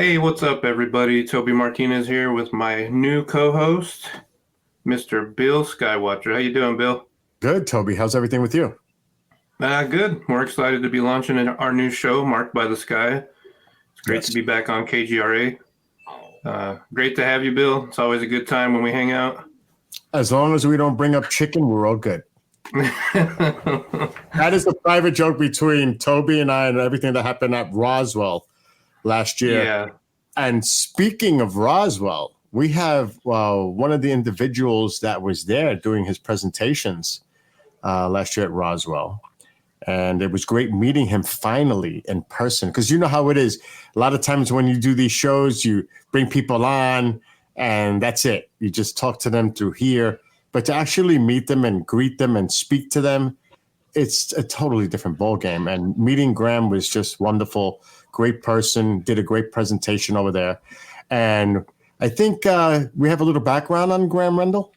Hey, what's up, everybody? Toby Martinez here with my new co-host, Mr. Bill Skywatcher. How you doing, Bill? Good, Toby. How's everything with you? Good. We're excited to be launching our new show, Marked by the Sky. It's great to be back on KGRA. Great to have you, Bill. It's always a good time when we hang out. As long as we don't bring up chicken, we're all good. That is a private joke between Toby and I and everything that happened at Roswell last year. Yeah. And speaking of Roswell, we have one of the individuals that was there doing his presentations last year at Roswell. And it was great meeting him finally in person, because you know how it is. A lot of times when you do these shows, you bring people on and that's it. You just talk to them through here. But to actually meet them and greet them and speak to them, it's a totally different ballgame. And meeting Graeme was just wonderful. Great person, did a great presentation over there. And I think we have a little background on Graeme Rendell.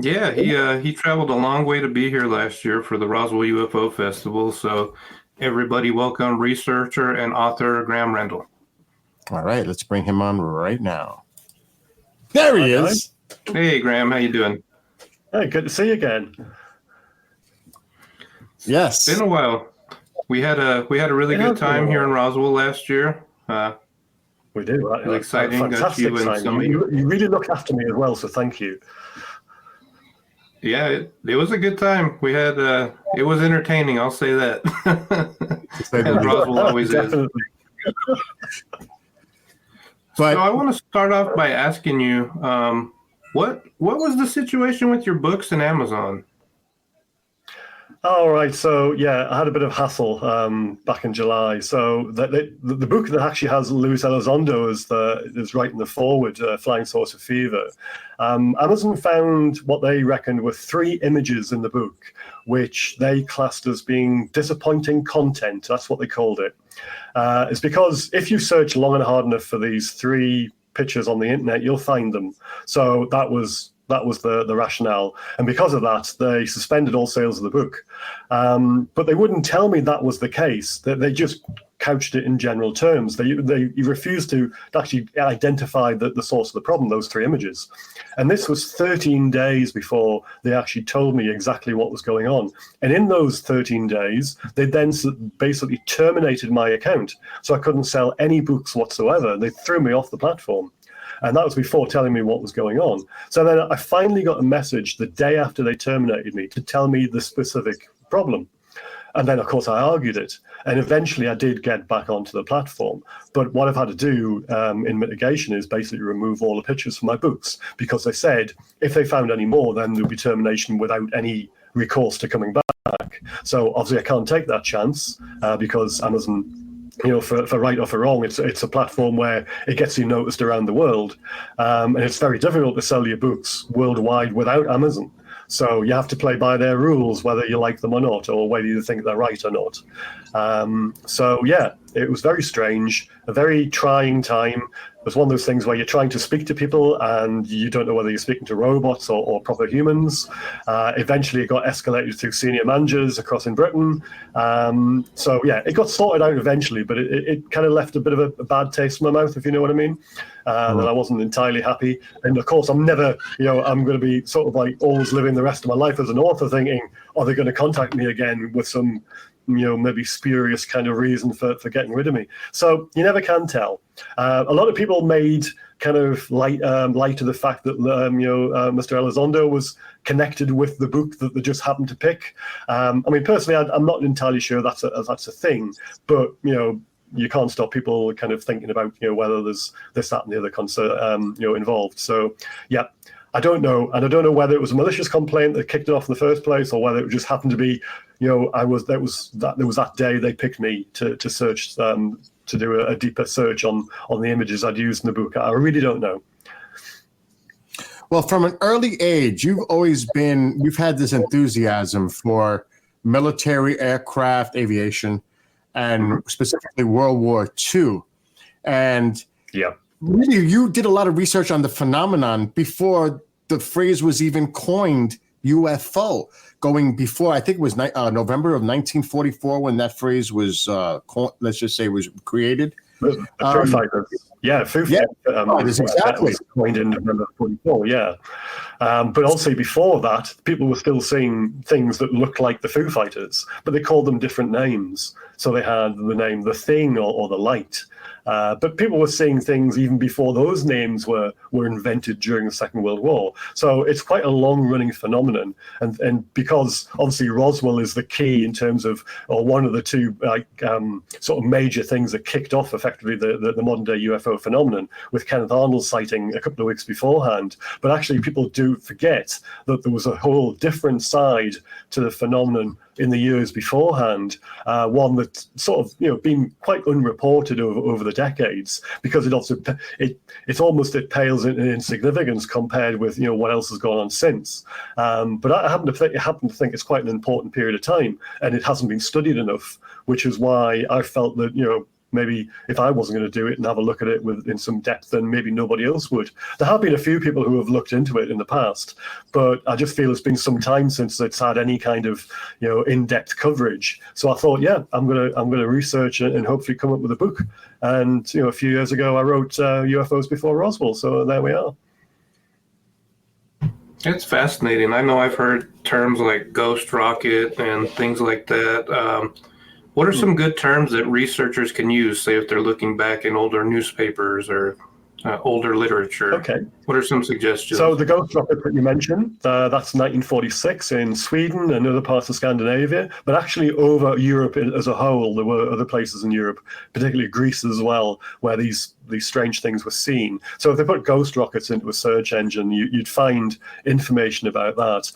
Yeah, he traveled a long way to be here last year for the Roswell UFO Festival. So everybody welcome researcher and author Graeme Rendell. All right, let's bring him on right now. There he is. Hey, Graeme, how you doing? Hey, good to see you again. Yes. It's been a while. We had a really good time here in Roswell last year. We do. It was exciting. Got you and somebody. You really look after me as well, so thank you. Yeah, it was a good time. We had it was entertaining. I'll say that. As Roswell always is. So I want to start off by asking you, what was the situation with your books in Amazon? All right. So, yeah, I had a bit of hassle back in July. So the book that actually has Luis Elizondo is writing the forward, Flying Saucer Fever. Amazon found what they reckoned were 3 images in the book, which they classed as being disappointing content. That's what they called it. It's because if you search long and hard enough for these 3 pictures on the internet, you'll find them. So that was the rationale. And because of that, they suspended all sales of the book. But they wouldn't tell me that was the case. They just couched it in general terms. They refused to actually identify the source of the problem, those 3 images. And this was 13 days before they actually told me exactly what was going on. And in those 13 days, they then basically terminated my account. So I couldn't sell any books whatsoever. They threw me off the platform. And that was before telling me what was going on. So then I finally got a message the day after they terminated me to tell me the specific problem. And then, of course, I argued it. And eventually I did get back onto the platform. But what I've had to do in mitigation is basically remove all the pictures from my books, because they said if they found any more, then there'll be termination without any recourse to coming back. So obviously I can't take that chance because Amazon, for right or for wrong, it's a platform where it gets you noticed around the world. And it's very difficult to sell your books worldwide without Amazon. So you have to play by their rules, whether you like them or not, or whether you think they're right or not. So yeah, it was very strange, a very trying time. It was one of those things where you're trying to speak to people and you don't know whether you're speaking to robots or proper humans. Eventually it got escalated through senior managers across in Britain. So yeah, it got sorted out eventually, but it kind of left a bit of a bad taste in my mouth, if you know what I mean. That I wasn't entirely happy. And of course, I'm never, I'm going to be sort of like always living the rest of my life as an author thinking, are they going to contact me again with some, maybe spurious kind of reason for getting rid of me. So you never can tell. A lot of people made kind of light of the fact that, Mr. Elizondo was connected with the book that they just happened to pick. I mean, personally, I'm not entirely sure that's a thing, but, you can't stop people kind of thinking about, whether there's this, that, and the other concern, involved. So, yeah. I don't know, and I don't know whether it was a malicious complaint that kicked it off in the first place, or whether it just happened to be, there was that day they picked me to search, to do a deeper search on the images I'd used in the book. I really don't know. Well, from an early age, you've had this enthusiasm for military aircraft aviation, and specifically World War II, and yeah. Really, you did a lot of research on the phenomenon before the phrase was even coined, UFO, going before, I think it was November of 1944 when that phrase was, let's just say, was created. The Foo Fighters. Yeah, Foo Fighters. Exactly. Was coined in November 44, yeah. But also before that, people were still seeing things that looked like the Foo Fighters, but they called them different names. So they had the name The Thing or The Light. But people were seeing things even before those names were invented during the Second World War. So it's quite a long-running phenomenon. And because obviously Roswell is the key in terms of, or one of the two sort of major things that kicked off effectively the modern-day UFO phenomenon, with Kenneth Arnold's sighting a couple of weeks beforehand. But actually people do forget that there was a whole different side to the phenomenon in the years beforehand, one that's sort of been quite unreported over the decades, because it also it pales in insignificance compared with what else has gone on since. But I happen to think it's quite an important period of time, and it hasn't been studied enough, which is why I felt that maybe if I wasn't going to do it and have a look at it in some depth, then maybe nobody else would. There have been a few people who have looked into it in the past, but I just feel it's been some time since it's had any kind of in-depth coverage. So I thought, I'm gonna research it and hopefully come up with a book. And a few years ago, I wrote UFOs Before Roswell. So there we are. It's fascinating. I know I've heard terms like ghost rocket and things like that. What are some good terms that researchers can use, say, if they're looking back in older newspapers or older literature? Okay. What are some suggestions? So the ghost rocket that you mentioned, that's 1946 in Sweden and other parts of Scandinavia, but actually over Europe as a whole, there were other places in Europe, particularly Greece as well, where these strange things were seen. So if they put ghost rockets into a search engine, you'd find information about that.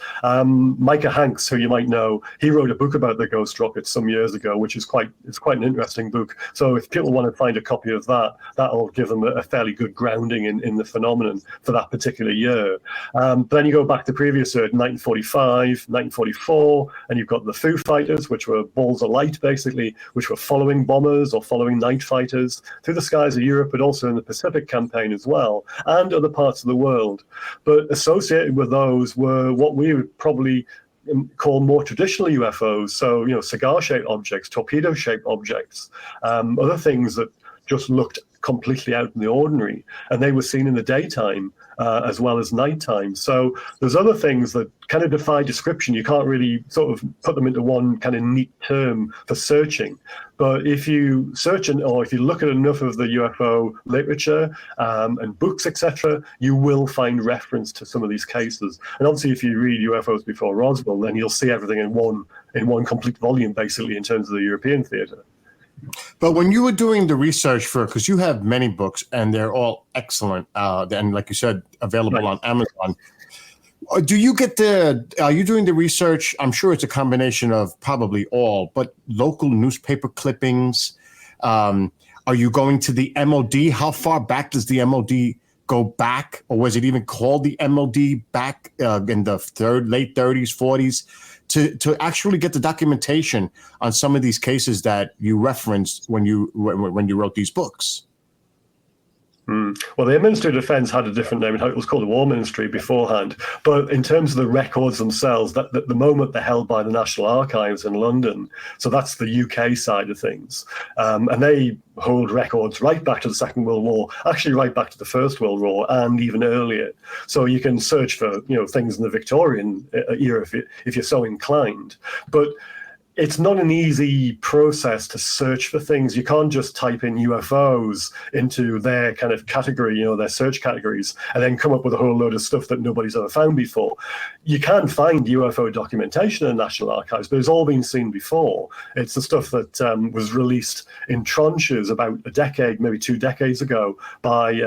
Micah Hanks, who you might know, he wrote a book about the ghost rockets some years ago, which is quite an interesting book. So if people want to find a copy of that, that'll give them a fairly good grounding in the phenomenon for that particular year. But then you go back to previous year, 1945, 1944, and you've got the Foo Fighters, which were balls of light, basically, which were following bombers or following night fighters through the skies of Europe, but also in the Pacific campaign as well, and other parts of the world. But associated with those were what we would probably call more traditional UFOs. So, cigar-shaped objects, torpedo-shaped objects, other things that just looked completely out in the ordinary, and they were seen in the daytime as well as nighttime. So there's other things that kind of defy description. You can't really sort of put them into one kind of neat term for searching. But if you search or if you look at enough of the UFO literature and books, etc., you will find reference to some of these cases. And obviously, if you read UFOs Before Roswell, then you'll see everything in one complete volume, basically, in terms of the European theater. But when you were doing the research because you have many books and they're all excellent, and like you said, available on Amazon. Do you are you doing the research? I'm sure it's a combination of probably all, but local newspaper clippings. Are you going to the MOD? How far back does the MOD go back? Or was it even called the MOD back in the late 30s, 40s? To actually get the documentation on some of these cases that you referenced when you wrote these books? Well, the Ministry of Defence had a different name. It was called the War Ministry beforehand. But in terms of the records themselves, that the moment they're held by the National Archives in London. So that's the UK side of things. And they hold records right back to the Second World War, actually right back to the First World War and even earlier. So you can search for things in the Victorian era if you're so inclined. But it's not an easy process to search for things. You can't just type in UFOs into their kind of category, their search categories, and then come up with a whole load of stuff that nobody's ever found before. You can find UFO documentation in the National Archives, but it's all been seen before. It's the stuff that was released in tranches about a decade, maybe 2 decades ago by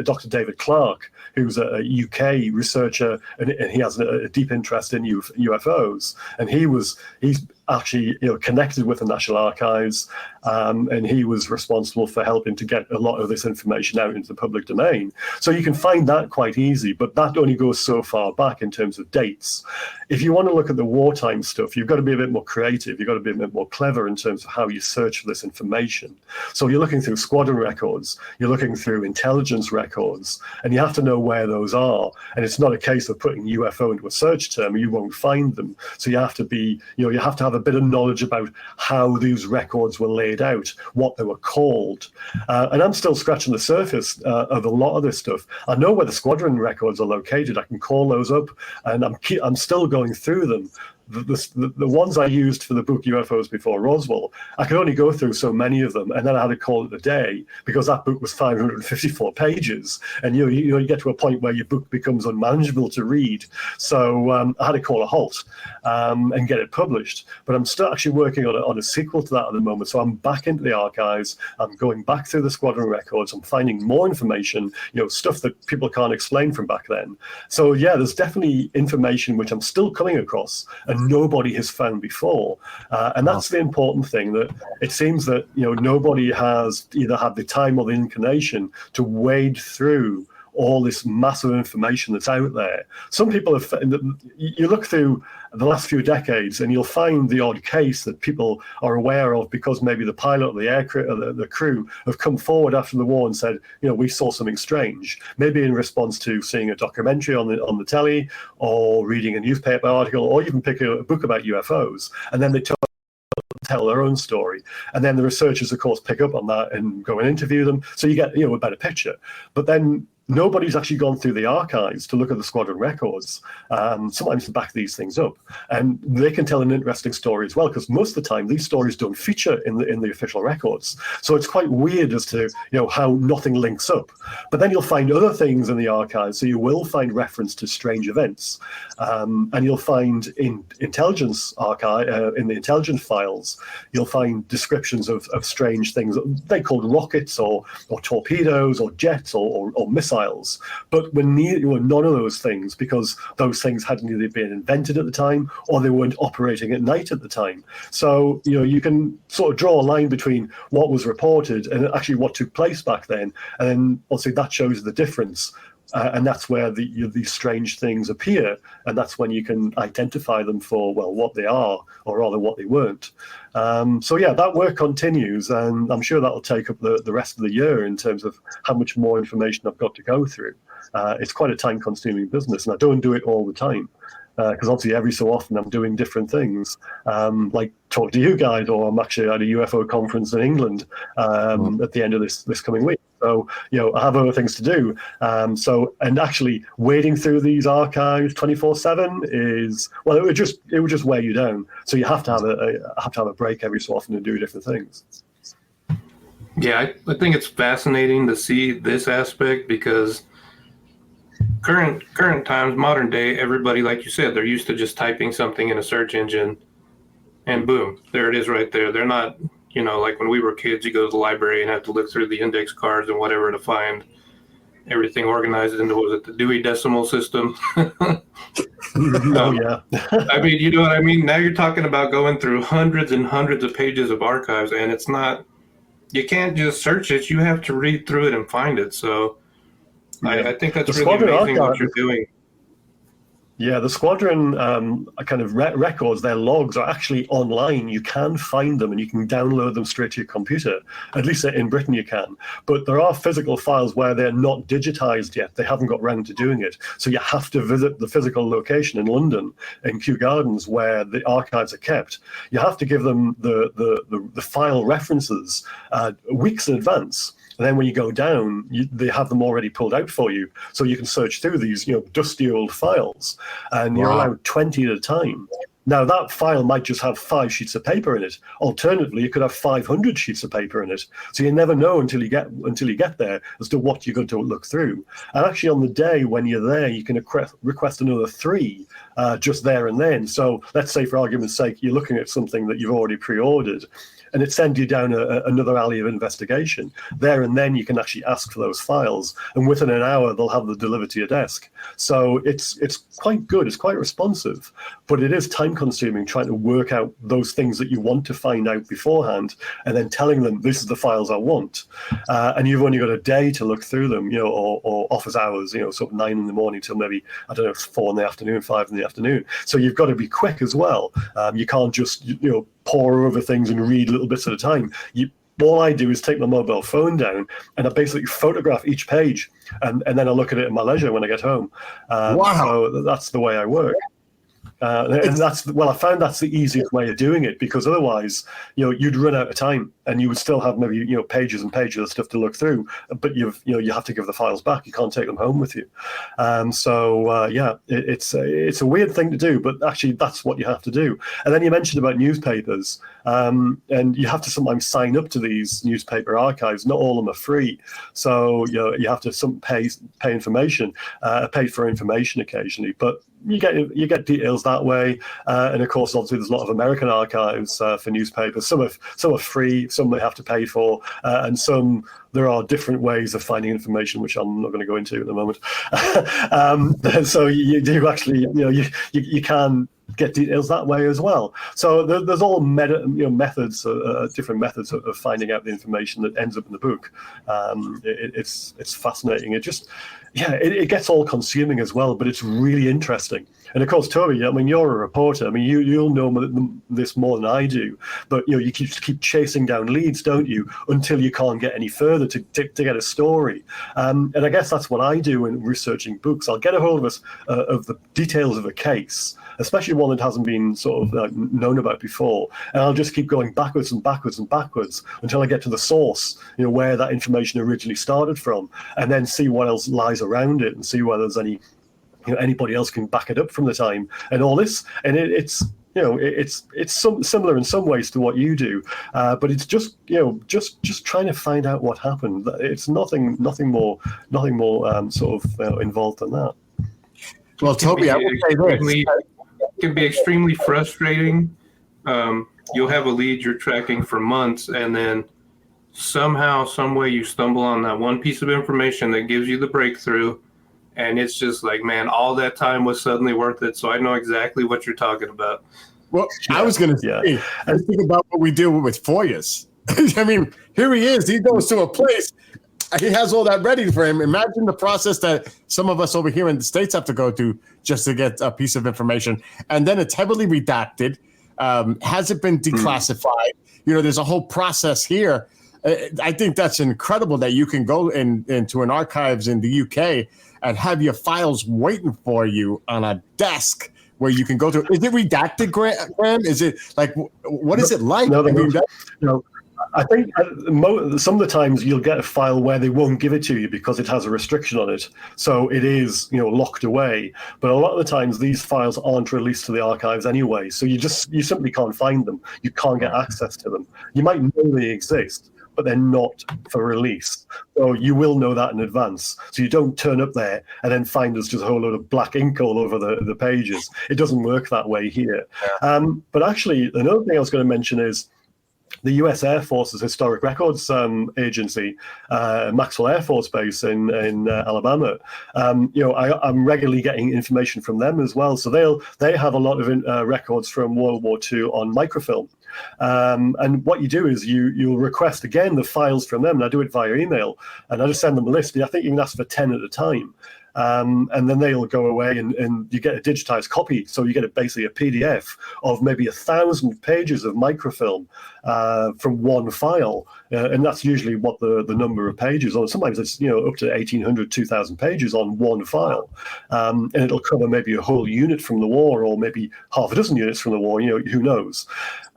Dr. David Clarke, who's a UK researcher, and he has a deep interest in UFOs. And he's actually connected with the National Archives, and he was responsible for helping to get a lot of this information out into the public domain. So you can find that quite easy, but that only goes so far back in terms of dates. If you want to look at the wartime stuff, you've got to be a bit more creative. You've got to be a bit more clever in terms of how you search for this information. So you're looking through squadron records, you're looking through intelligence records, and you have to know where those are. And it's not a case of putting UFO into a search term, you won't find them. So you have to have have a bit of knowledge about how these records were laid out, what they were called. And I'm still scratching the surface of a lot of this stuff. I know where the squadron records are located. I can call those up, and I'm still going through them. The ones I used for the book UFOs Before Roswell, I could only go through so many of them, and then I had to call it a day because that book was 554 pages, and you get to a point where your book becomes unmanageable to read. So I had to call a halt and get it published. But I'm still actually working on a sequel to that at the moment. So I'm back into the archives. I'm going back through the squadron records. I'm finding more information, stuff that people can't explain from back then. So yeah, there's definitely information which I'm still coming across and nobody has found before. And that's the important thing, that it seems that nobody has either had the time or the inclination to wade through all this massive information that's out there. Some people have, you look through the last few decades and you'll find the odd case that people are aware of because maybe the pilot or the air crew or the crew have come forward after the war and said, we saw something strange, maybe in response to seeing a documentary on the telly or reading a newspaper article or even picking a book about UFOs, and then they tell their own story. And then the researchers, of course, pick up on that and go and interview them. So you get, a better picture. But then nobody's actually gone through the archives to look at the squadron records, sometimes to back these things up. And they can tell an interesting story as well, because most of the time these stories don't feature in the official records. So it's quite weird as to how nothing links up. But then you'll find other things in the archives. So you will find reference to strange events. And you'll find in intelligence archive, in the intelligence files, you'll find descriptions of strange things. They called rockets or torpedoes or jets or missiles. But were none of those things, because those things hadn't either been invented at the time or they weren't operating at night at the time. So you can sort of draw a line between what was reported and actually what took place back then, and then also that shows the difference. And that's where these strange things appear, and that's when you can identify them for, well, what they are, or rather what they weren't. So yeah, that work continues, and I'm sure that'll take up the rest of the year in terms of how much more information I've got to go through. It's quite a time-consuming business, and I don't do it all the time, because obviously every so often I'm doing different things, like talk to you guys, or I'm actually at a UFO conference in England at the end of this coming week. So, I have other things to do. And actually wading through these archives 24/7 is, well, it would just wear you down. So you have to have a break every so often and do different things. Yeah, I think it's fascinating to see this aspect, because current times, modern day, everybody, like you said, they're used to just typing something in a search engine and boom, there it is right there. They're not, like when we were kids, you go to the library and have to look through the index cards and whatever to find everything organized into, was it the Dewey Decimal System? Oh, yeah. I mean, you know what I mean? Now you're talking about going through hundreds and hundreds of pages of archives, and it's not, you can't just search it. You have to read through it and find it. So yeah. I think that's really amazing what you're doing. Yeah, the squadron kind of records, their logs are actually online. You can find them and you can download them straight to your computer. At least in Britain you can. But there are physical files where they're not digitized yet. They haven't got round to doing it. So you have to visit the physical location in London, in Kew Gardens, where the archives are kept. You have to give them the file references weeks in advance. And then when you go down, they have them already pulled out for you. So you can search through these, dusty old files, and you're allowed 20 at a time. Now, that file might just have 5 sheets of paper in it. Alternatively, you could have 500 sheets of paper in it. So you never know until you get there as to what you're going to look through. And actually, on the day when you're there, you can request another 3 just there and then. So let's say, for argument's sake, you're looking at something that you've already pre-ordered, and it sends you down another alley of investigation. There and then you can actually ask for those files, and within an hour they'll have them delivered to your desk. So it's quite good, it's quite responsive, but it is time-consuming trying to work out those things that you want to find out beforehand, and then telling them, this is the files I want. And you've only got a day to look through them, or office hours, sort of 9 in the morning till maybe, 4 in the afternoon, 5 in the afternoon. So you've got to be quick as well. You can't just, pore over things and read little bits at a time. All I do is take my mobile phone down and I basically photograph each page, and then I look at it at my leisure when I get home. Wow. So that's the way I work. And I found that's the easiest way of doing it, because otherwise, you'd run out of time and you would still have maybe, pages and pages of stuff to look through, but you have to give the files back. You can't take them home with you. It's a weird thing to do, but actually that's what you have to do. And then you mentioned about newspapers, and you have to sometimes sign up to these newspaper archives. Not all of them are free. So, you have to pay for information occasionally, but you get details that way, and of course, obviously, there's a lot of American archives for newspapers. Some are free, some they have to pay for, and some there are different ways of finding information, which I'm not going to go into at the moment. So you do actually, you can get details that way as well. So there's all methods, different methods of finding out the information that ends up in the book. It's fascinating. It gets all consuming as well, but it's really interesting. And of course, Toby, I mean, you're a reporter. I mean, you'll know this more than I do, but you keep chasing down leads, don't you, until you can't get any further to get a story. And I guess that's what I do when researching books. I'll get a hold of the details of a case, especially one that hasn't been sort of known about before, and I'll just keep going backwards and backwards and backwards until I get to the source, where that information originally started from, and then see what else lies around it and see whether there's anybody else can back it up from the time and all this. And it's similar in some ways to what you do, but it's just trying to find out what happened. It's nothing more sort of involved than that. Well, Toby, I will say this. It can be extremely frustrating. You'll have a lead you're tracking for months, and then somehow, some way, you stumble on that one piece of information that gives you the breakthrough, and it's just like, man, all that time was suddenly worth it. So I know exactly what you're talking about. Well, I was going to say, I think about what we do with FOIAs. I mean, here he is. He goes to a place. He has all that ready for him. Imagine the process that some of us over here in the States have to go through just to get a piece of information. And then it's heavily redacted. Has it been declassified? There's a whole process here. I think that's incredible that you can go into an archives in the UK and have your files waiting for you on a desk where you can go to. Is it redacted, Graeme? Is it like, what is it like? I think some of the times you'll get a file where they won't give it to you because it has a restriction on it. So it is, locked away. But a lot of the times these files aren't released to the archives anyway. So you simply can't find them. You can't get access to them. You might know they exist, but they're not for release. So you will know that in advance. So you don't turn up there and then find there's just a whole load of black ink all over the pages. It doesn't work that way here. But actually, another thing I was going to mention is the U.S. Air Force's Historic Records Agency, Maxwell Air Force Base in Alabama. I'm regularly getting information from them as well. So they have a lot of records from World War II on microfilm. And what you do is you'll request again the files from them, and I do it via email, and I just send them a list. I think you can ask for 10 at a time. And then they'll go away and you get a digitized copy. So you get basically a PDF of maybe 1,000 pages of microfilm from one file. And that's usually what the number of pages, or sometimes it's up to 1,800, 2,000 pages on one file. And it'll cover maybe a whole unit from the war, or maybe half a dozen units from the war, who knows.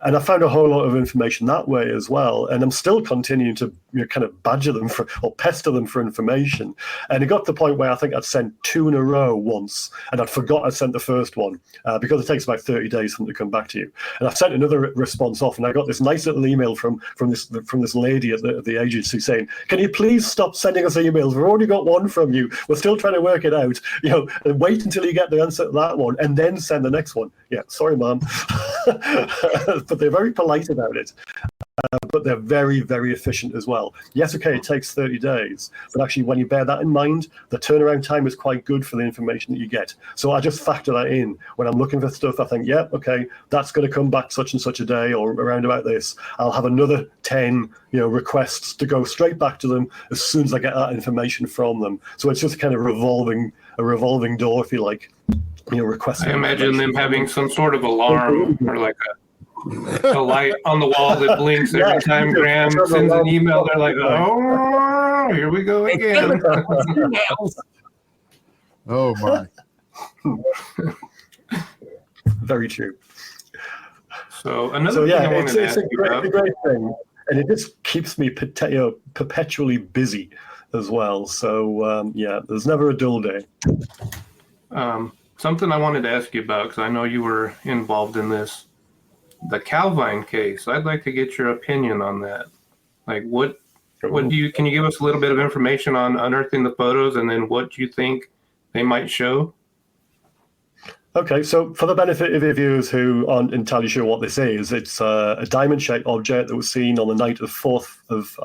And I found a whole lot of information that way as well. And I'm still continuing to kind of badger them or pester them for information. And it got to the point where I think I'd sent 2 in a row once, and I'd forgot I'd sent the first one because it takes about 30 days for them to come back to you. And I sent another response off, and I got this nice little email from this lady at the agency saying, "Can you please stop sending us emails? We've already got one from you. We're still trying to work it out. And wait until you get the answer to that one, and then send the next one." Yeah, sorry, ma'am. But they're very polite about it. But they're very, very efficient as well. Yes, okay, it takes 30 days, but actually when you bear that in mind, the turnaround time is quite good for the information that you get. So I just factor that in. When I'm looking for stuff, I think, yeah, okay, that's going to come back such and such a day or around about this. I'll have another 10 requests to go straight back to them as soon as I get that information from them. So it's just kind of a revolving door, if you like. Requesting. I imagine them having some sort of alarm or like a light on the wall that blinks every time Graeme sends an email. They're like, "Oh, here we go again." Oh my. Very true. So another thing I wanted to ask you about. It's a great thing, and it just keeps me perpetually busy as well. So there's never a dull day. Something I wanted to ask you about, because I know you were involved in this, the Calvine case. I'd like to get your opinion on that. Like, can you give us a little bit of information on unearthing the photos, and then what you think they might show? Okay, so for the benefit of your viewers who aren't entirely sure what this is, it's a diamond-shaped object that was seen on the night of 4th of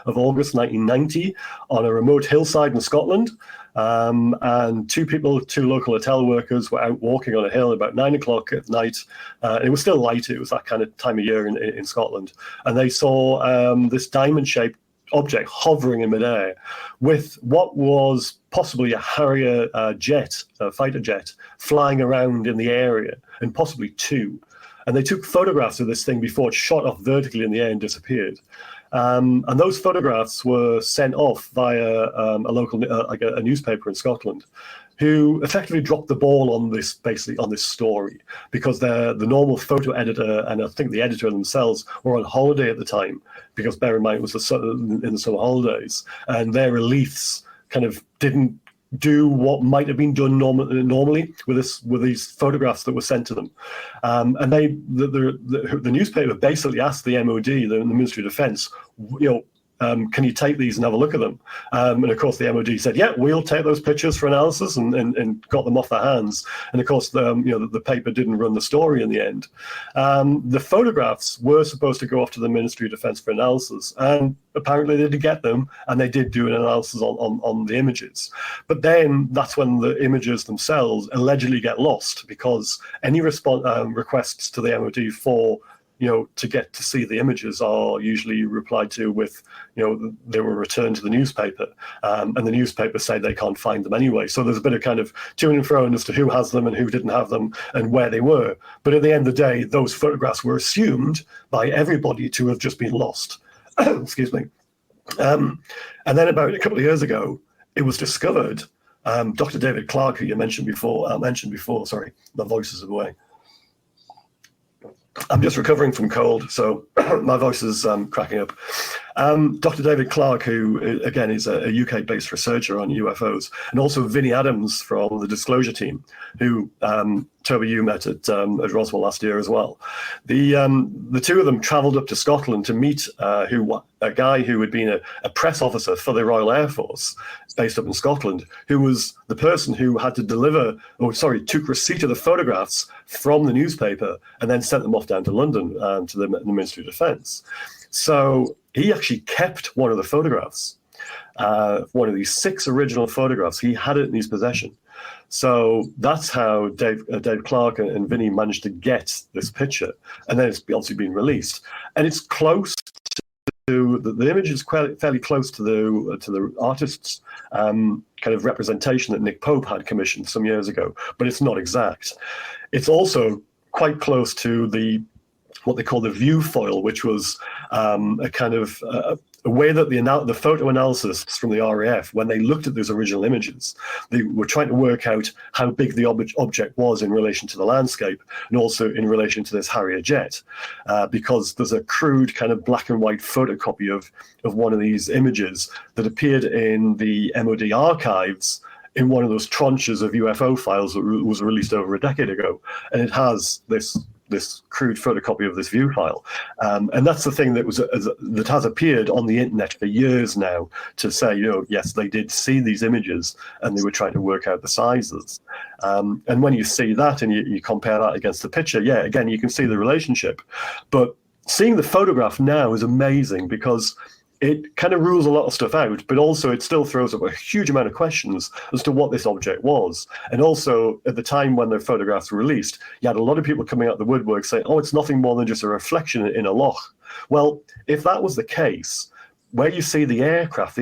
August 1990 on a remote hillside in Scotland. And two local hotel workers were out walking on a hill about 9 o'clock at night. It was still light. It was that kind of time of year in Scotland. And they saw this diamond-shaped object hovering in midair with what was possibly a Harrier jet, a fighter jet, flying around in the area, and possibly two. And they took photographs of this thing before it shot off vertically in the air and disappeared. And those photographs were sent off via a local, a newspaper in Scotland, who effectively dropped the ball on this story, because the normal photo editor and I think the editor themselves were on holiday at the time, because bear in mind it was in the summer holidays, and their reliefs kind of didn't do what might have been done normally with these photographs that were sent to them. And the newspaper basically asked the MOD, the Ministry of Defence, can you take these and have a look at them? And of course, the MOD said, yeah, we'll take those pictures for analysis, and got them off their hands. And of course, the paper didn't run the story in the end. The photographs were supposed to go off to the Ministry of Defence for analysis, and apparently they did get them, and they did do an analysis on the images. But then that's when the images themselves allegedly get lost, because any requests to the MOD for to get to see the images are usually replied to with, they were returned to the newspaper, and the newspaper say they can't find them anyway. So there's a bit of kind of to and fro as to who has them and who didn't have them and where they were. But at the end of the day, those photographs were assumed by everybody to have just been lost. Excuse me. And then about a couple of years ago, it was discovered. Dr. David Clarke, who you mentioned before, sorry, my voice is away. I'm just recovering from cold, so my voice is cracking up. Dr. David Clarke, who again is a UK-based researcher on UFOs, and also Vinnie Adams from the Disclosure team, who Toby, you met at Roswell last year as well. The two of them travelled up to Scotland to meet a guy who had been a press officer for the Royal Air Force, based up in Scotland, who was the person who had to took receipt of the photographs from the newspaper and then sent them off down to London to the Ministry of Defence. So he actually kept one of the photographs, one of these 6 original photographs. He had it in his possession. So that's how Dave Clarke and Vinnie managed to get this picture, and then it's obviously been released, and it's close to the image is fairly close to the artist's kind of representation that Nick Pope had commissioned some years ago, but it's not exact. It's also quite close to what they call the view foil, which was a kind of a way that the photo analysts from the RAF, when they looked at those original images, they were trying to work out how big the object was in relation to the landscape, and also in relation to this Harrier jet, because there's a crude kind of black and white photocopy of one of these images that appeared in the MOD archives in one of those tranches of UFO files that was released over a decade ago, and it has this crude photocopy of this view file, and that's the thing that has appeared on the internet for years now to say, yes, they did see these images and they were trying to work out the sizes. And when you see that and you compare that against the picture, yeah, again, you can see the relationship. But seeing the photograph now is amazing, because it kind of rules a lot of stuff out, but also it still throws up a huge amount of questions as to what this object was. And also, at the time when the photographs were released, you had a lot of people coming out the woodwork saying, oh, it's nothing more than just a reflection in a loch. Well, if that was the case, where you see the aircraft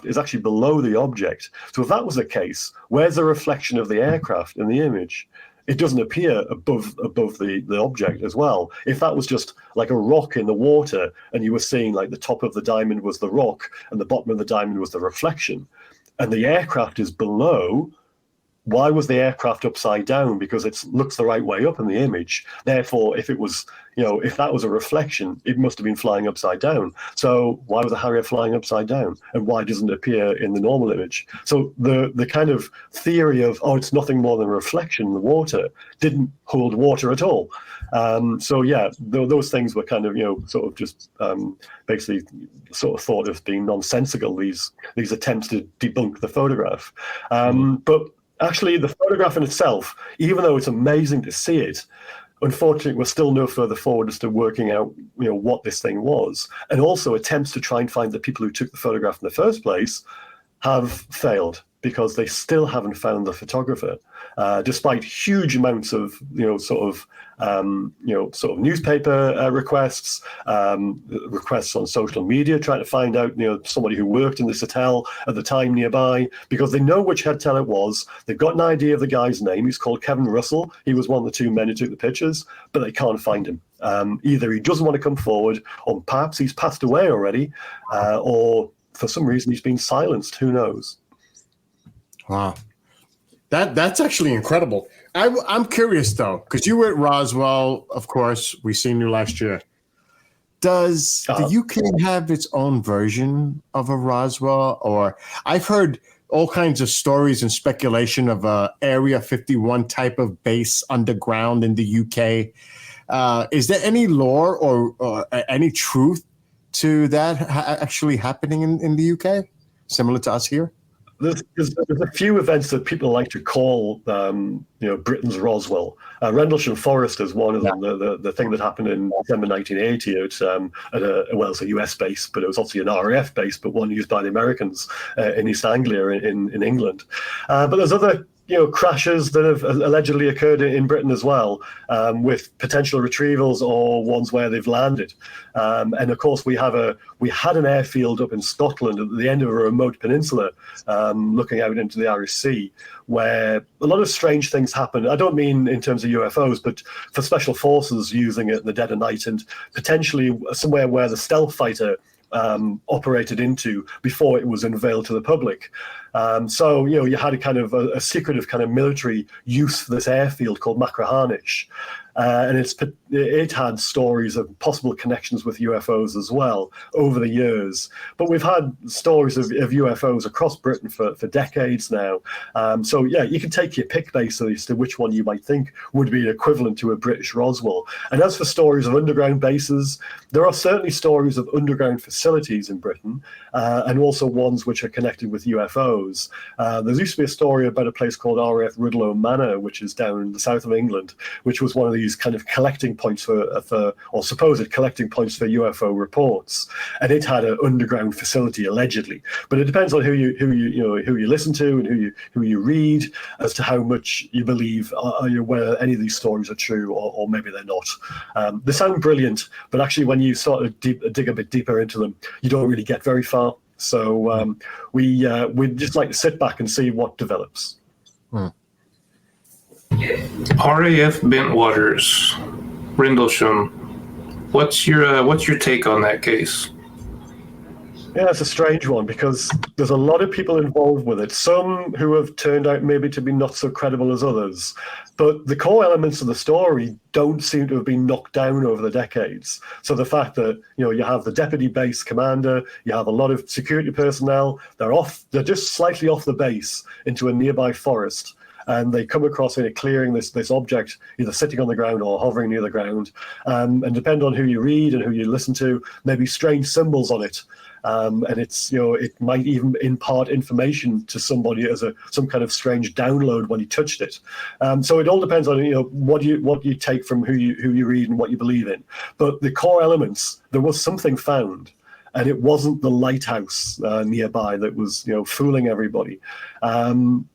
is actually below the object. So if that was the case, where's the reflection of the aircraft in the image? It doesn't appear above the object as well. If that was just like a rock in the water, and you were seeing like the top of the diamond was the rock and the bottom of the diamond was the reflection, and the aircraft is below, why was the aircraft upside down? Because it looks the right way up in the image. Therefore, if it was, if that was a reflection, it must have been flying upside down. So why was the Harrier flying upside down? And why doesn't it appear in the normal image? So the kind of theory of, it's nothing more than a reflection in the water didn't hold water at all. So yeah, those things were kind of, sort of just basically sort of thought of being nonsensical, these attempts to debunk the photograph. But actually, the photograph in itself, even though it's amazing to see it, unfortunately, we're still no further forward as to working out, what this thing was. And also attempts to try and find the people who took the photograph in the first place have failed, because they still haven't found the photographer, despite huge amounts of, sort of newspaper requests, requests on social media, trying to find out, somebody who worked in this hotel at the time nearby, because they know which hotel it was. They've got an idea of the guy's name. He's called Kevin Russell. He was one of the two men who took the pictures, but they can't find him. Either he doesn't want to come forward, or perhaps he's passed away already, or for some reason he's been silenced. Who knows? Wow. That's actually incredible. I'm curious, though, because you were at Roswell, of course. We seen you last year. Does the UK have its own version of a Roswell? Or I've heard all kinds of stories and speculation of a Area 51 type of base underground in the UK. Is there any lore or any truth to that actually happening in the UK, similar to us here? There's a few events that people like to call, Britain's Roswell. Rendlesham Forest is one of them. The thing that happened in December 1980 it's a US base, but it was obviously an RAF base, but one used by the Americans in East Anglia in England. But there's other crashes that have allegedly occurred in Britain as well, with potential retrievals or ones where they've landed. And of course, we had an airfield up in Scotland at the end of a remote peninsula, looking out into the Irish Sea, where a lot of strange things happen. I don't mean in terms of UFOs, but for special forces using it in the dead of night, and potentially somewhere where the stealth fighter operated into before it was unveiled to the public. So, you had a kind of a secretive kind of military use for this airfield called Machrihanish. And it had stories of possible connections with UFOs as well over the years. But we've had stories of UFOs across Britain for decades now. So, yeah, you can take your pick basically as to which one you might think would be equivalent to a British Roswell. And as for stories of underground bases, there are certainly stories of underground facilities in Britain, and also ones which are connected with UFOs. There used to be a story about a place called RAF Rudloe Manor, which is down in the south of England, which was one of these kind of collecting points for or supposed collecting points for UFO reports, and it had an underground facility allegedly. But it depends on who you listen to and who you read as to how much you believe whether any of these stories are true or maybe they're not. They sound brilliant, but actually when you sort of dig a bit deeper into them, you don't really get very far. So we'd just like to sit back and see what develops. RAF Bentwaters, Rendlesham. What's your take on that case? Yeah, it's a strange one because there's a lot of people involved with it. Some who have turned out maybe to be not so credible as others. But the core elements of the story don't seem to have been knocked down over the decades. So the fact that, you have the deputy base commander, you have a lot of security personnel, they're just slightly off the base into a nearby forest. And they come across in a clearing this object, either sitting on the ground or hovering near the ground. And depending on who you read and who you listen to, maybe strange symbols on it. And it's, it might even impart information to somebody as some kind of strange download when you touched it. So it all depends on, what you take from who you read and what you believe in. But the core elements, there was something found. And it wasn't the lighthouse nearby that was, fooling everybody.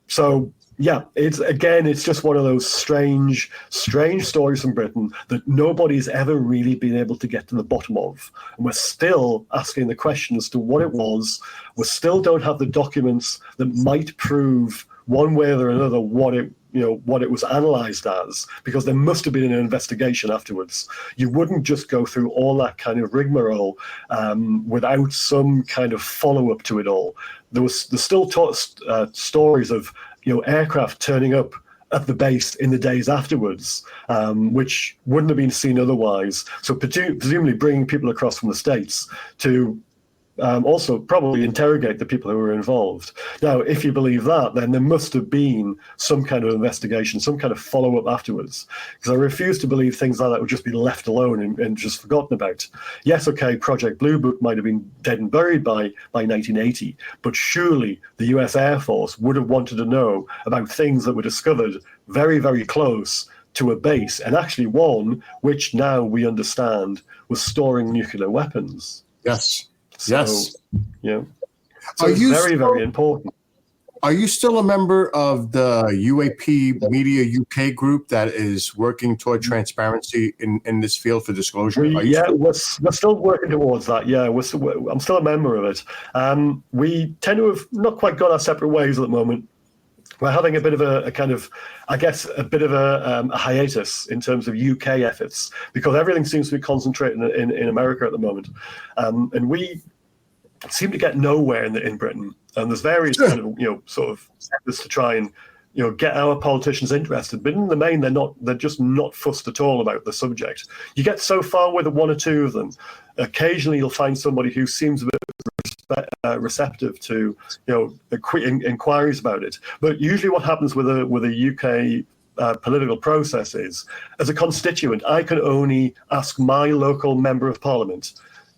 So yeah, it's just one of those strange stories from Britain that nobody's ever really been able to get to the bottom of. And we're still asking the question as to what it was. We still don't have the documents that might prove one way or another what it was analyzed as, because there must have been an investigation afterwards. You wouldn't just go through all that kind of rigmarole without some kind of follow-up to it all. There's still stories of aircraft turning up at the base in the days afterwards, which wouldn't have been seen otherwise. So presumably bringing people across from the States to also probably interrogate the people who were involved. Now, if you believe that, then there must have been some kind of investigation, some kind of follow-up afterwards, because I refuse to believe things like that would just be left alone and just forgotten about. Yes, okay, Project Blue Book might have been dead and buried by 1980, but surely the US Air Force would have wanted to know about things that were discovered very, very close to a base, and actually one which now we understand was storing nuclear weapons. Yes. So, yes. So it's very, very important. Are you still a member of the UAP Media UK group that is working toward transparency in this field for disclosure? We're still working towards that. Yeah, I'm still a member of it. We tend to have not quite got our separate ways at the moment. We're having a bit of a kind of, I guess, a bit of a hiatus in terms of UK efforts, because everything seems to be concentrated in America at the moment. And we seem to get nowhere in Britain. And there's various kind of, sort of efforts to try and, get our politicians interested. But in the main, they're just not fussed at all about the subject. You get so far with one or two of them. Occasionally you'll find somebody who seems a bit receptive to inquiries about it, but usually what happens with a UK political process is, as a constituent, I can only ask my local member of parliament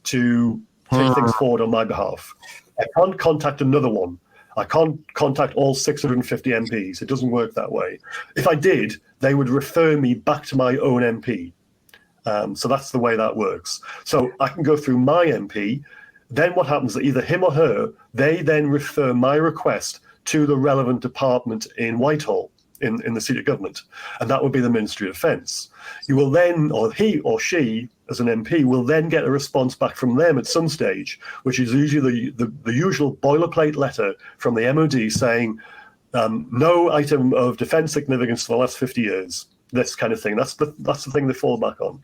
to take things forward on my behalf. I can't contact another one. I can't contact all 650 MPs. It doesn't work that way. If I did, they would refer me back to my own MP. So that's the way that works. So I can go through my MP. Then what happens is either him or her, they then refer my request to the relevant department in Whitehall, in the seat of government, and that would be the Ministry of Defence. You will then, or he or she, as an MP, will then get a response back from them at some stage, which is usually the usual boilerplate letter from the MOD saying, no item of defence significance for the last 50 years, this kind of thing. That's the thing they fall back on.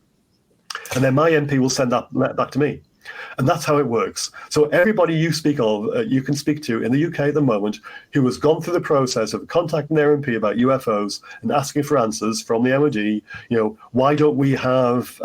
And then my MP will send that back to me. And that's how it works. So everybody you speak of, you can speak to in the UK at the moment, who has gone through the process of contacting their MP about UFOs and asking for answers from the MOD. Why don't we have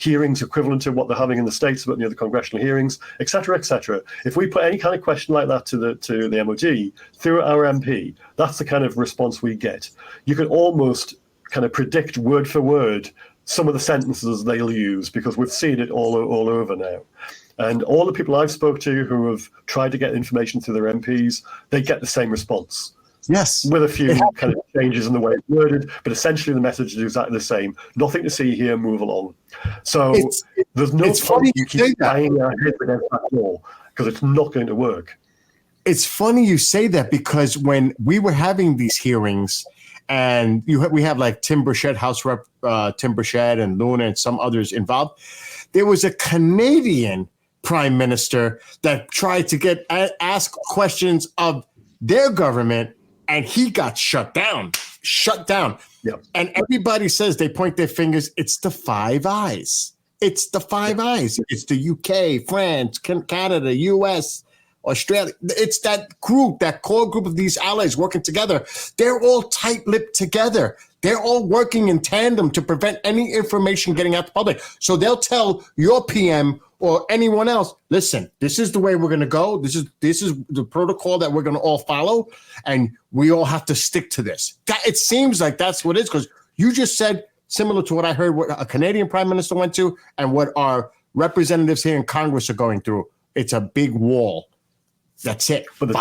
hearings equivalent to what they're having in the States about the congressional hearings, et cetera, et cetera. If we put any kind of question like that to the MOD through our MP, that's the kind of response we get. You can almost kind of predict word for word some of the sentences they'll use, because we've seen it all over now. And all the people I've spoke to who have tried to get information through their MPs, they get the same response. Yes. With a few kind of changes in the way it's worded, but essentially the message is exactly the same. Nothing to see here, move along. So there's no point you keep banging our heads against that wall, because it's not going to work. It's funny you say that, because when we were having these hearings, and we have like Tim Burchett, House Rep Tim Burchett, and Luna and some others involved. There was a Canadian prime minister that tried to ask questions of their government, and he got shut down. Yep. And everybody says, they point their fingers, it's the Five Eyes. It's the Five Eyes. It's the UK, France, Canada, US, Australia. It's that group, that core group of these allies working together. They're all tight-lipped together. They're all working in tandem to prevent any information getting out to the public. So they'll tell your PM or anyone else, listen, this is the way we're going to go. This is the protocol that we're going to all follow, and we all have to stick to this. It seems like that's what it is, because you just said, similar to what I heard what a Canadian prime minister went to and what our representatives here in Congress are going through. It's a big wall. That's it. But the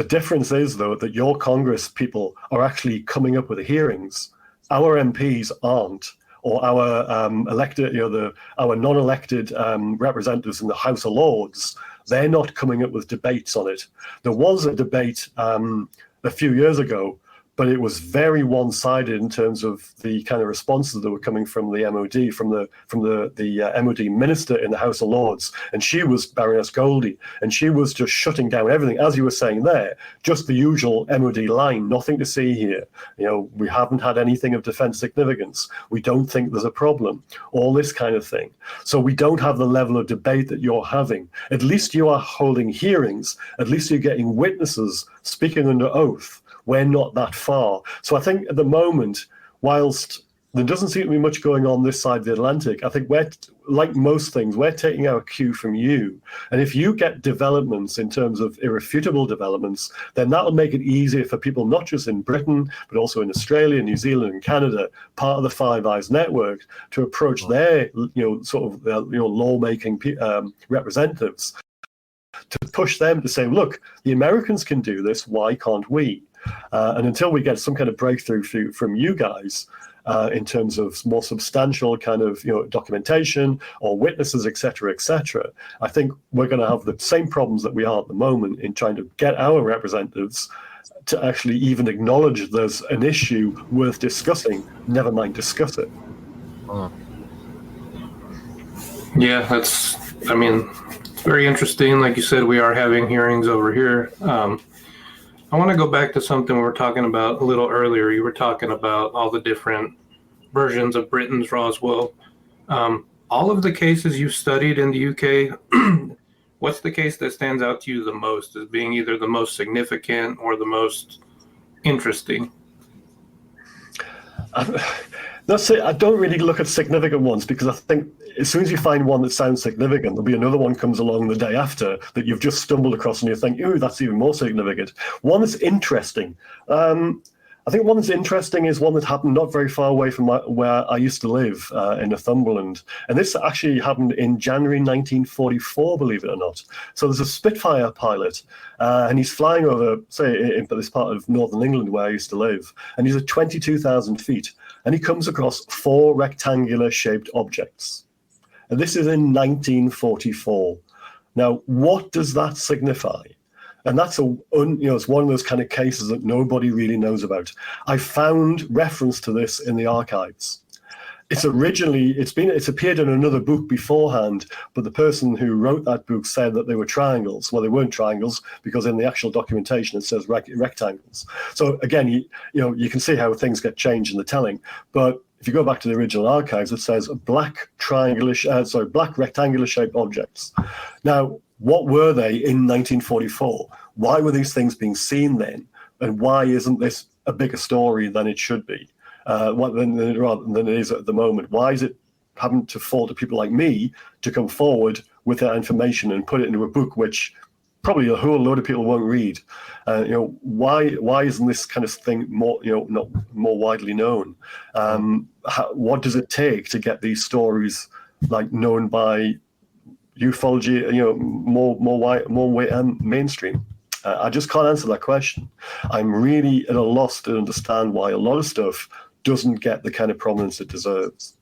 difference is, though, that your Congress people are actually coming up with the hearings. Our MPs aren't, or our elected, our non-elected representatives in the House of Lords. They're not coming up with debates on it. There was a debate a few years ago, but it was very one-sided in terms of the kind of responses that were coming from the MOD, from the MOD minister in the House of Lords, and she was Baroness Goldie, and she was just shutting down everything, as you were saying there, just the usual MOD line, nothing to see here. We haven't had anything of defence significance. We don't think there's a problem. All this kind of thing. So we don't have the level of debate that you're having. At least you are holding hearings. At least you're getting witnesses speaking under oath. We're not that far. So I think at the moment, whilst there doesn't seem to be much going on this side of the Atlantic, I think we're, like most things, we're taking our cue from you. And if you get developments in terms of irrefutable developments, then that'll make it easier for people, not just in Britain, but also in Australia, New Zealand, and Canada, part of the Five Eyes network, to approach their, lawmaking representatives, to push them to say, look, the Americans can do this, why can't we? And until we get some kind of breakthrough from you guys in terms of more substantial kind of documentation or witnesses, et cetera, I think we're going to have the same problems that we are at the moment in trying to get our representatives to actually even acknowledge there's an issue worth discussing, never mind discuss it. Yeah, it's very interesting. Like you said, we are having hearings over here. I want to go back to something we were talking about a little earlier. You were talking about all the different versions of Britain's Roswell. All of the cases you studied in the UK, what's the case that stands out to you the most as being either the most significant or the most interesting? I don't really look at significant ones, because I think as soon as you find one that sounds significant, there'll be another one comes along the day after that you've just stumbled across and you think, ooh, that's even more significant. One that's interesting. I think one that's interesting is one that happened not very far away from where I used to live in Northumberland. And this actually happened in January 1944, believe it or not. So there's a Spitfire pilot, and he's flying over, say, in this part of northern England where I used to live, and he's at 22,000 feet. And he comes across 4 rectangular-shaped objects. And this is in 1944. Now, what does that signify? And that's it's one of those kind of cases that nobody really knows about. I found reference to this in the archives. It's appeared in another book beforehand, but the person who wrote that book said that they were triangles. Well, they weren't triangles, because in the actual documentation it says rectangles. So again, you can see how things get changed in the telling. But if you go back to the original archives, it says black rectangular-shaped objects. Now, what were they in 1944? Why were these things being seen then? And why isn't this a bigger story than it should be? Rather than it is at the moment? Why is it having to fall to people like me to come forward with that information and put it into a book which probably a whole load of people won't read? Why isn't this kind of thing more more widely known? What does it take to get these stories known by ufology, more mainstream? I just can't answer that question. I'm really at a loss to understand why a lot of stuff doesn't get the kind of prominence it deserves.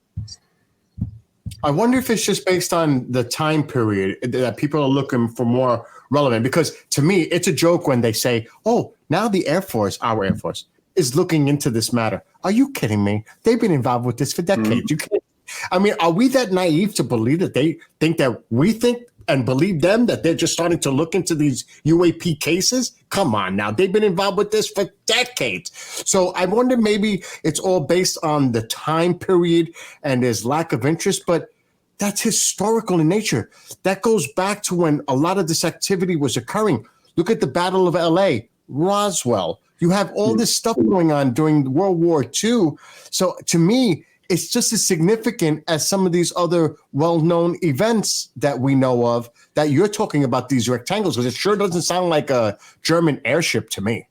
I wonder if it's just based on the time period that people are looking for more relevant. Because to me, it's a joke when they say, oh, now the Air Force, our Air Force, is looking into this matter. Are you kidding me? They've been involved with this for decades. You can't. I mean, are we that naive to believe that they think that we think and believe them, that they're just starting to look into these UAP cases? Come on now. They've been involved with this for decades. So I wonder, maybe it's all based on the time period and there's lack of interest, but that's historical in nature. That goes back to when a lot of this activity was occurring. Look at the Battle of LA, Roswell. You have all this stuff going on during World War II. So to me, it's just as significant as some of these other well-known events that we know of that you're talking about, these rectangles, because it sure doesn't sound like a German airship to me.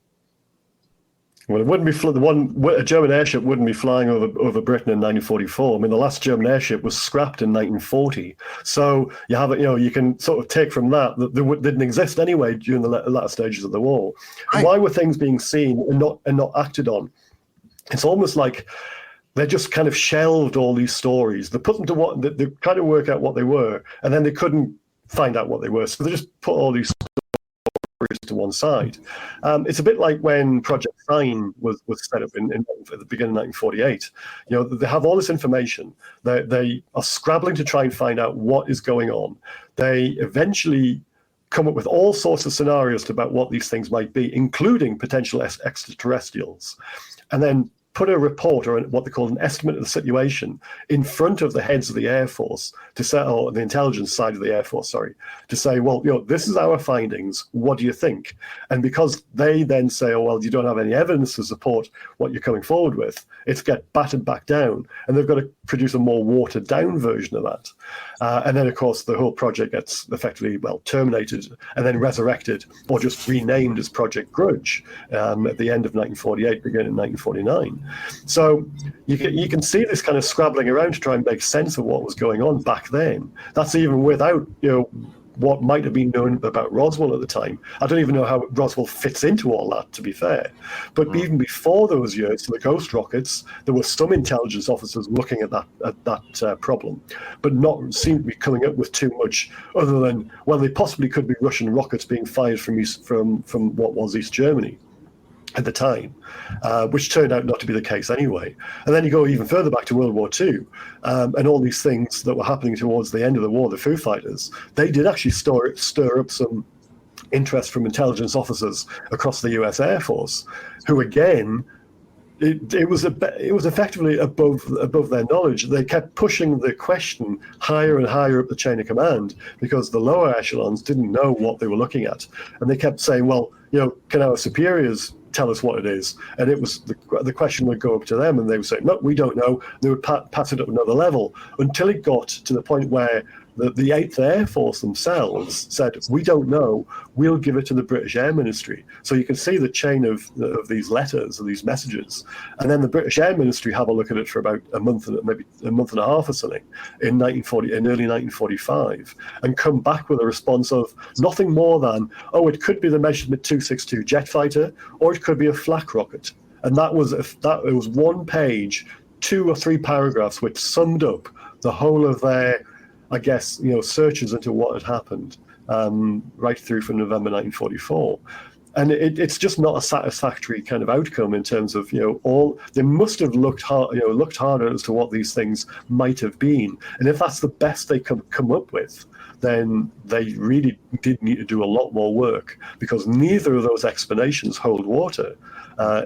Well, it wouldn't be a German airship wouldn't be flying over Britain in 1944. I mean, the last German airship was scrapped in 1940. So you have you can sort of take from that they didn't exist anyway during the latter stages of the war. Right. Why were things being seen and not acted on? It's almost like they just kind of shelved all these stories. They put them to they tried to work out what they were, and then they couldn't find out what they were. So they just put all these to one side. It's a bit like when Project Sign was set up at the beginning of 1948. They have all this information. They are scrabbling to try and find out what is going on. They eventually come up with all sorts of scenarios about what these things might be, including potential extraterrestrials, and then put a report, or what they call an estimate of the situation, in front of the heads of the Air Force to say, or the intelligence side of the Air Force, sorry, to say, well, this is our findings. What do you think? And because they then say, oh, well, you don't have any evidence to support what you're coming forward with, it's get battered back down, and they've got to produce a more watered down version of that. And then, of course, the whole project gets effectively, terminated and then resurrected, or just renamed as Project Grudge at the end of 1948, beginning in 1949. So you can see this kind of scrabbling around to try and make sense of what was going on back then. That's even without, what might have been known about Roswell at the time. I don't even know how Roswell fits into all that, to be fair. But even before those years, the ghost rockets, there were some intelligence officers looking at that problem, but not seem to be coming up with too much other than, well, they possibly could be Russian rockets being fired from what was East Germany at the time, which turned out not to be the case anyway. And then you go even further back to World War II, and all these things that were happening towards the end of the war, the Foo Fighters, they did actually stir up some interest from intelligence officers across the US Air Force, who again, it was effectively above their knowledge. They kept pushing the question higher and higher up the chain of command because the lower echelons didn't know what they were looking at, and they kept saying, well, can our superiors tell us what it is? And it was the question would go up to them, and they would say, no, we don't know. They would pass it up another level until it got to the point where the 8th Air Force themselves said, we don't know, we'll give it to the British Air Ministry. So you can see the chain of these letters, of these messages. And then the British Air Ministry have a look at it for about maybe a month and a half or something in early 1945, and come back with a response of nothing more than, oh, it could be the Messerschmitt 262 jet fighter, or it could be a flak rocket. And it was one page, 2 or 3 paragraphs, which summed up the whole of their, I guess, searches into what had happened right through from November 1944. And it's just not a satisfactory kind of outcome in terms of, they must have looked harder as to what these things might have been. And if that's the best they come up with, then they really did need to do a lot more work, because neither of those explanations hold water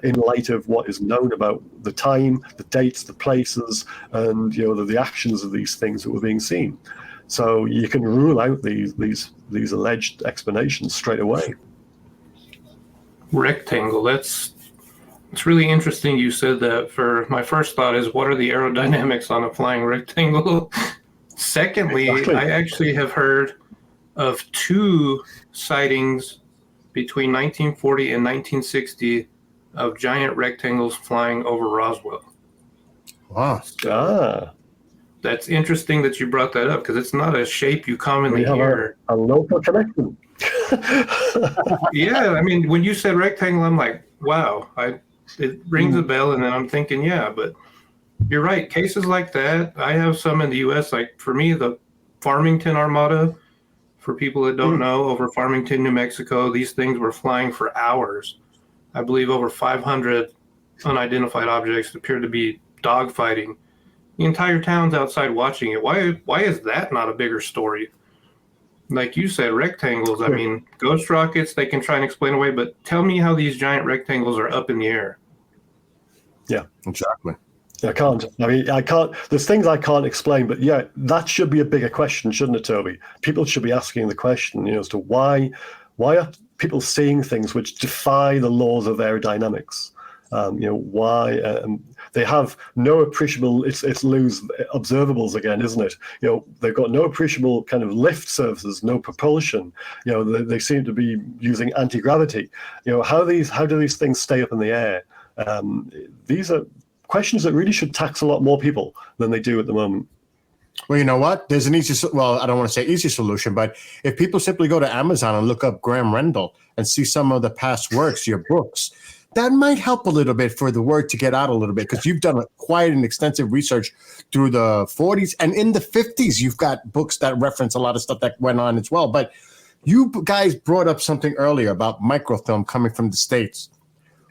in light of what is known about the time, the dates, the places, and the actions of these things that were being seen. So you can rule out these alleged explanations straight away. Rectangle. It's really interesting you said that. For my first thought is, what are the aerodynamics on a flying rectangle? Secondly, exactly. I actually have heard of 2 sightings between 1940 and 1960 of giant rectangles flying over Roswell. Wow. So that's interesting that you brought that up, because it's not a shape you commonly hear. A local connection. Yeah, I mean, when you said rectangle, I'm like, wow, it rings a bell, and then I'm thinking, yeah, but you're right. Cases like that, I have some in the U.S. Like for me, the Farmington Armada, for people that don't know, over Farmington, New Mexico, these things were flying for hours. I believe over 500 unidentified objects appeared to be dogfighting. The entire town's outside watching it. Why is that not a bigger story? Like you said, rectangles. I mean, ghost rockets, they can try and explain away, but tell me how these giant rectangles are up in the air. Yeah, exactly. I can't. I mean, I can't. There's things I can't explain, but yeah, that should be a bigger question, shouldn't it, Toby? People should be asking the question, as to why are people seeing things which defy the laws of aerodynamics? Why they have no appreciable, it's loose observables again, isn't it? They've got no appreciable kind of lift surfaces, no propulsion. They seem to be using anti-gravity. How do these things stay up in the air? These are questions that really should tax a lot more people than they do at the moment. Well, you know what? There's an easy, I don't want to say easy solution, but if people simply go to Amazon and look up Graeme Rendall and see some of the past works, your books, that might help a little bit for the word to get out a little bit, because you've done quite an extensive research through the 40s, and in the 50s, you've got books that reference a lot of stuff that went on as well. But You guys brought up something earlier about microfilm coming from the States.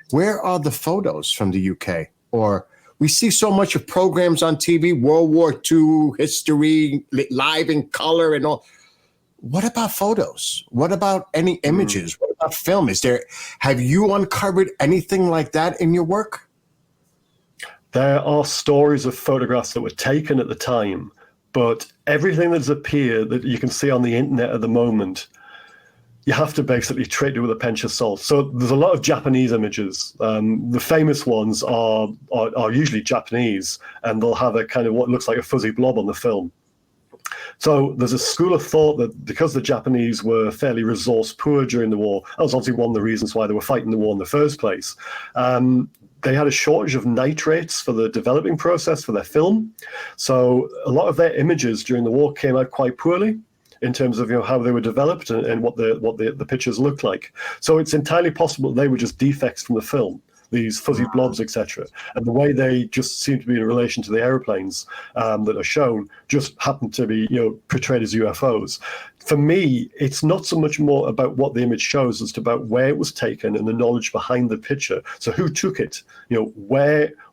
Where are the photos from the UK? Or we see so much of programs on TV, World War II history, live in color and all. What about photos? What about any images? What about film? Have you uncovered anything like that in your work? There are stories of photographs that were taken at the time, but everything that's appeared that you can see on the internet at the moment, you have to basically treat it with a pinch of salt. So there's a lot of Japanese images. The famous ones are usually Japanese, and they'll have a kind of what looks like a fuzzy blob on the film. So there's a school of thought that because the Japanese were fairly resource poor during the war, that was obviously one of the reasons why they were fighting the war in the first place. They had a shortage of nitrates for the developing process for their film. So a lot of their images during the war came out quite poorly in terms of how they were developed and what the pictures looked like. So it's entirely possible they were just defects from the film, these fuzzy blobs, etc. And the way they just seem to be in relation to the airplanes that are shown just happen to be portrayed as UFOs. For me, it's not so much more about what the image shows as to about where it was taken and the knowledge behind the picture. So who took it?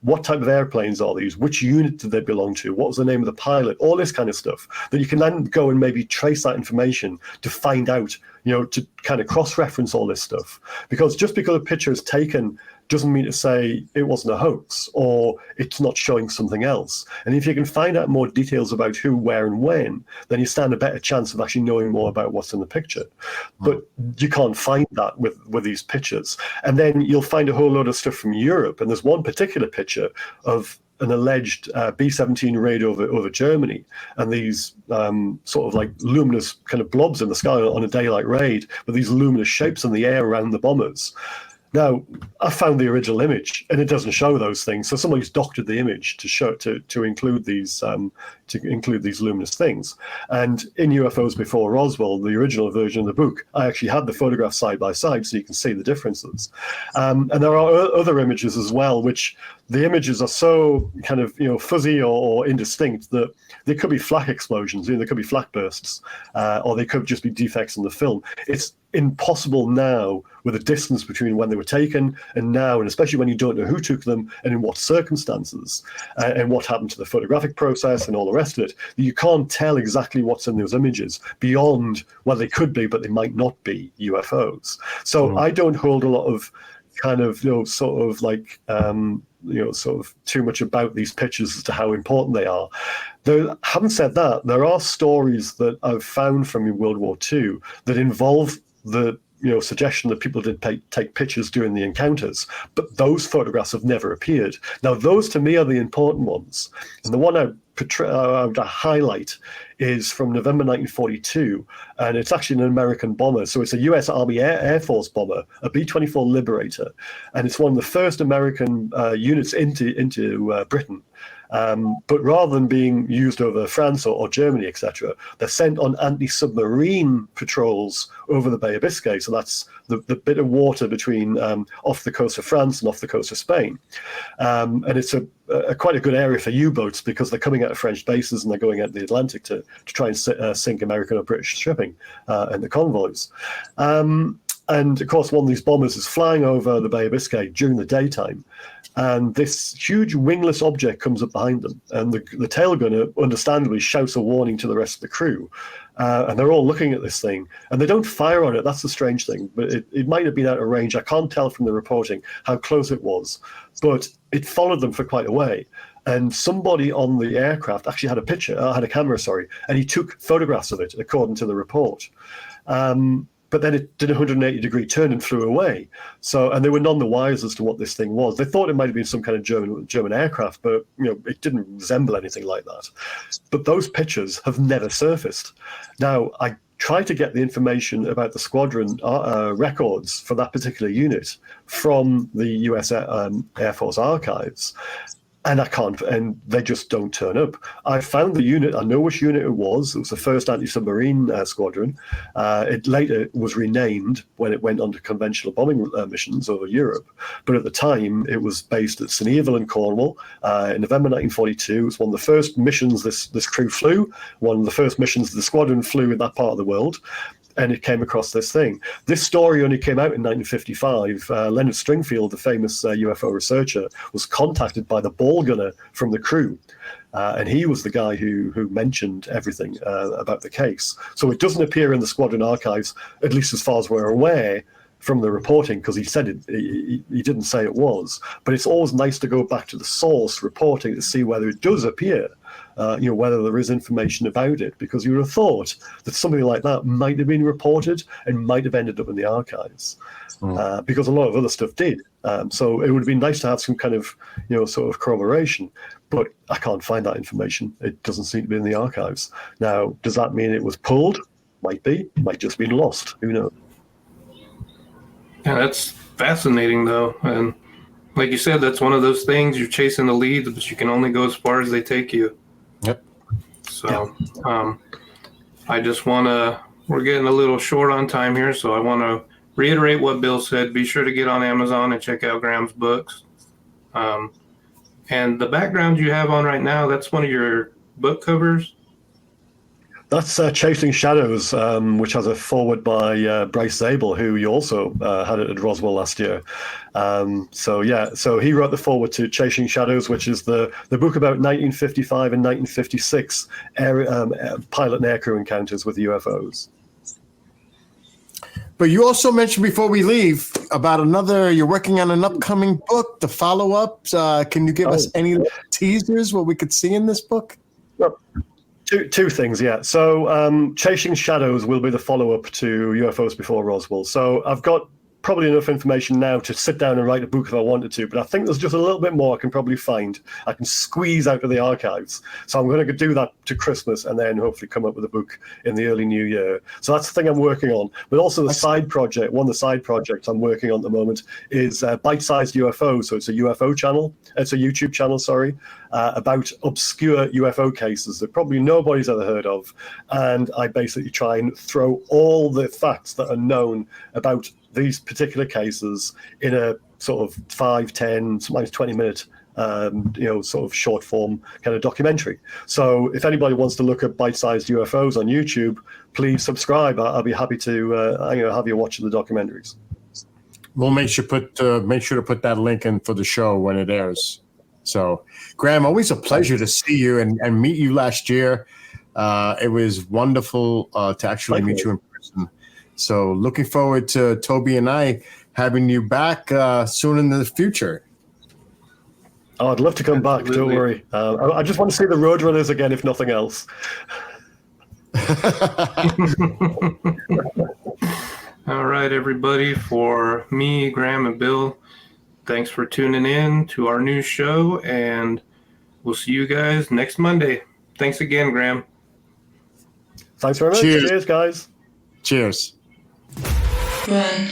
What type of airplanes are these? Which unit did they belong to? What was the name of the pilot? All this kind of stuff that you can then go and maybe trace that information to find out, to kind of cross-reference all this stuff. Because just because a picture is taken doesn't mean to say it wasn't a hoax or it's not showing something else. And if you can find out more details about who, where, and when, then you stand a better chance of actually knowing more about what's in the picture. But you can't find that with these pictures. And then you'll find a whole load of stuff from Europe. And there's one particular picture of an alleged B-17 raid over Germany, and these sort of like luminous kind of blobs in the sky on a daylight raid with these luminous shapes in the air around the bombers. Now, I found the original image, and it doesn't show those things. So somebody's doctored the image to show to include these luminous things. And in UFOs Before Roswell, the original version of the book, I actually had the photographs side by side, so you can see the differences. And there are other images as well, which the images are so kind of fuzzy or indistinct that they could be flak explosions, they could be flak bursts, or they could just be defects in the film. It's impossible now with the distance between when they were taken and now, and especially when you don't know who took them and in what circumstances and what happened to the photographic process and all the rest of it, you can't tell exactly what's in those images beyond, well, they could be, but they might not be UFOs. So I don't hold a lot of kind of, sort of like, sort of too much about these pictures as to how important they are. Having said that, there are stories that I've found from World War II that involve the suggestion that people did take pictures during the encounters, but those photographs have never appeared. Now, those to me are the important ones, and the one I would highlight is from November 1942, and it's actually an American bomber. So it's a U.S. Army Air Force bomber, a B-24 Liberator, and it's one of the first American units into Britain. But rather than being used over France or Germany, etc., they're sent on anti-submarine patrols over the Bay of Biscay. So that's the bit of water between off the coast of France and off the coast of Spain. And it's quite a good area for U-boats because they're coming out of French bases and they're going out the Atlantic to try and sink American or British shipping and the convoys. And of course, one of these bombers is flying over the Bay of Biscay during the daytime. And this huge wingless object comes up behind them. And the tail gunner, understandably, shouts a warning to the rest of the crew. And they're all looking at this thing. And they don't fire on it. That's the strange thing. But it might have been out of range. I can't tell from the reporting how close it was. But it followed them for quite a way. And somebody on the aircraft actually had a camera, and he took photographs of it, according to the report. But then it did a 180-degree turn and flew away. And they were none the wiser as to what this thing was. They thought it might have been some kind of German aircraft, but it didn't resemble anything like that. But those pictures have never surfaced. Now, I tried to get the information about the squadron records for that particular unit from the U.S. Air Force archives. And I can't, and they just don't turn up. I found the unit, I know which unit it was. It was the 1st Anti-Submarine Squadron. It later was renamed when it went on to conventional bombing missions over Europe. But at the time, it was based at St. Evil in Cornwall in November 1942. It was one of the first missions this crew flew, one of the first missions the squadron flew in that part of the world. and it came across this thing. This story only came out in 1955. Leonard Stringfield, the famous UFO researcher, was contacted by the ball gunner from the crew. And he was the guy who mentioned everything about the case. So it doesn't appear in the squadron archives, at least as far as we're aware, from the reporting, because he said it, he didn't say it was. But it's always nice to go back to the source reporting to see whether it does appear, whether there is information about it, because you would have thought that something like that might have been reported and might have ended up in the archives, because a lot of other stuff did. So it would have been nice to have some kind of, sort of corroboration, but I can't find that information. It doesn't seem to be in the archives. Now, does that mean it was pulled? Might be. Might just been lost. Who knows? Yeah, that's fascinating, though. And like you said, that's one of those things, you're chasing the leads, but you can only go as far as they take you. Yep. So I just want to, we're getting a little short on time here, so I want to reiterate what Bill said. Be sure to get on Amazon and check out Graeme's books. And the background you have on right now, that's one of your book covers? That's Chasing Shadows, which has a foreword by Bryce Zabel, who you also had at Roswell last year. So he wrote the foreword to Chasing Shadows, which is the book about 1955 and 1956 pilot and aircrew encounters with UFOs. But you also mentioned before we leave about you're working on an upcoming book, the follow-ups. Can you give us any teasers, what we could see in this book? Well, Two things, yeah. So Chasing Shadows will be the follow-up to UFOs Before Roswell. So I've got probably enough information now to sit down and write a book if I wanted to, but I think there's just a little bit more I can probably find. I can squeeze out of the archives. So I'm going to do that to Christmas and then hopefully come up with a book in the early new year. So that's the thing I'm working on. But also the side project, one of the side projects I'm working on at the moment is Bite-Sized UFO. So it's a UFO channel. It's a YouTube channel, sorry, about obscure UFO cases that probably nobody's ever heard of. And I basically try and throw all the facts that are known about these particular cases in a sort of 5, 10, sometimes 20-minute, sort of short form kind of documentary. So if anybody wants to look at Bite-Sized UFOs on YouTube, please subscribe. I'll be happy to have you watch the documentaries. We'll make sure to put that link in for the show when it airs. So, Graeme, always a pleasure to see you and meet you last year. It was wonderful to actually meet you in person. So looking forward to Toby and I having you back soon in the future. Oh, I'd love to come back. Don't worry. I just want to see the Roadrunners again, if nothing else. All right, everybody. For me, Graeme, and Bill, thanks for tuning in to our new show, and we'll see you guys next Monday. Thanks again, Graeme. Thanks very much. Cheers guys. Cheers. Run.